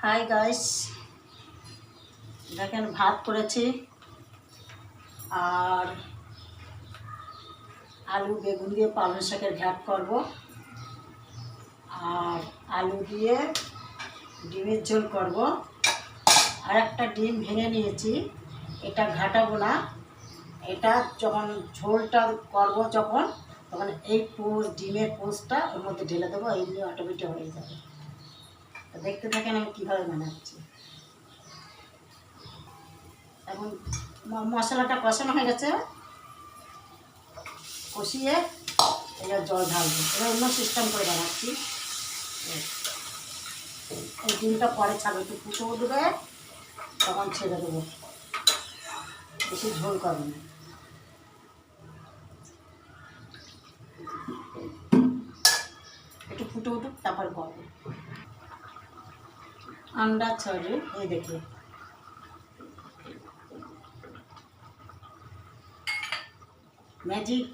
Hi guys, দেখেন ভাত করেছি আর আলু বেগুন দিয়ে পালং শাকের ঘ্যাট করব আর আলু দিয়ে ডিমের ঝোল করব। আর একটা ডিম ভেঙে নিয়েছি, এটা ঘাটাবো না। এটা যখন ঝোলটা করব তখন এই ডিমের পোস্টটা ওর মধ্যে ঢেলে দেবো, এই দিয়ে অটোমেটিক হয়ে যাবে। তো দেখতে থাকেন আমি কীভাবে বানাচ্ছি। এখন মশলাটা কষানো হয়ে গেছে, কষিয়ে এবার জল ঢালবো। এবার অন্য সিস্টেম করে বানাচ্ছি। এই ডিমটা পরে ছাড়বে, একটু ফুটো উঠবে তখন ছেড়ে দেবো, বেশি ঝোল করবে না। একটু ফুটো উঠুক তারপর করবো। আন্ডা ছড়ে এই দেখে ম্যাজিক